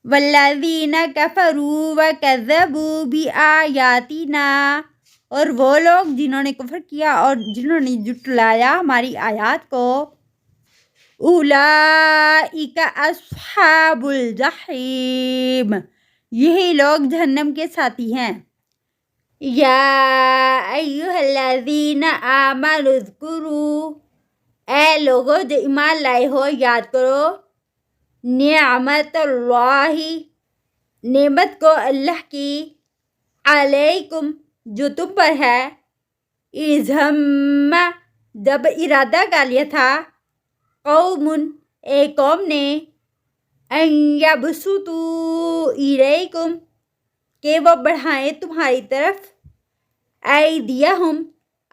والذین کفروا وکذبوا بآیاتنا، اور وہ لوگ جنہوں نے کفر کیا اور جنہوں نے جھٹلایا ہماری آیات کو، اولئک اصحاب الجحیم، یہی لوگ جہنم کے ساتھی ہیں۔ یا ایھا الذین آمنوا اذکروا، اے لوگو جو ایمان لائے ہو یاد کرو، نعمت اللہ، نعمت کو اللہ کی، علیکم جو تم پر ہے، اذ ہم جب ارادہ کر لیا تھا، قوم ایک قوم نے، ان یبسطوا الیکم کہ وہ بڑھائیں تمہاری طرف، ایدیہم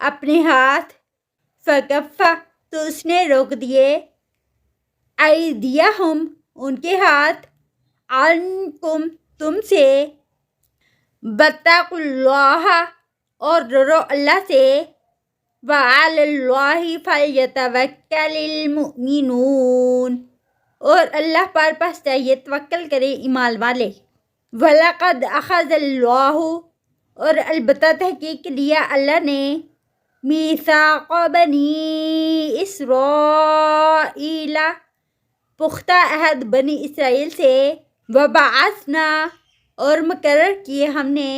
اپنے ہاتھ، فکف تو اس نے روک دیے، ایدیہم ان کے ہاتھ، عنکم تم سے، واتقوا اللہ اور ڈرو اللہ سے، وعلی اللہ فلیتوکل المؤمنون اور اللہ پر پس چاہیے توکل کرے ایمان والے۔ وَلَقَدْ أَخَذَ اللَّهُ اور البتہ تحقیق لیا اللہ نے، میثاق بنی اسرائیل پختہ عہد بنی اسرائیل سے، وبعثنا اور مقرر کیے ہم نے،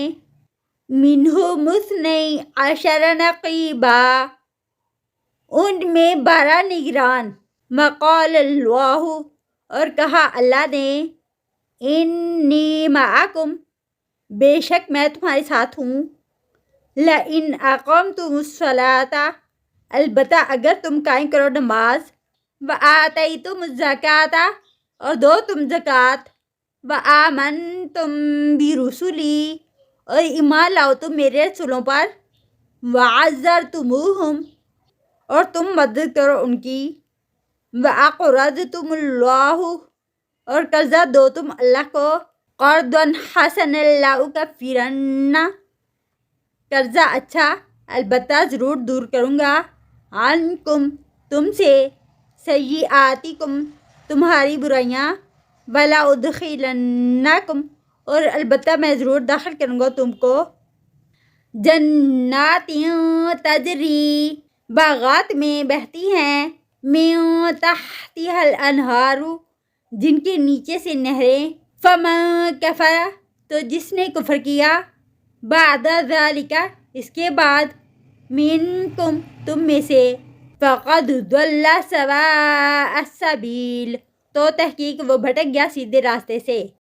منہم اثنی عشر نقیبا ان میں 12 نگران، وقال اللہ اور کہا اللہ نے، انی معکم بے شک میں تمہارے ساتھ ہوں، لئن اقامتم الصلاۃ البتہ اگر تم قائم کرو نماز، وآتیتم الزکوٰۃ اور دو تم زکوٰۃ، وآمنتم برسلی اور ایمان لاؤ تم میرے رسولوں پر، وعزرتموہم اور تم مدد کرو ان کی، وأقرضتم اللہ اور قرضہ دو تم اللہ کو، قرضا حسنا لأکفرن قرضہ اچھا، البتہ ضرور دور کروں گا، عنکم تم سے، سیئاتکم تمہاری برائیاں، ولأدخلنکم اور البتہ میں ضرور داخل کروں گا تم کو، جنات تجری باغات میں بہتی ہیں، من تحتها الانہار جن کے نیچے سے نہریں، فمن کفر تو جس نے کفر کیا، بعد ذالک اس کے بعد، منکم تم میں سے، فقد ضل سواء السبیل تو تحقیق وہ بھٹک گیا سیدھے راستے سے۔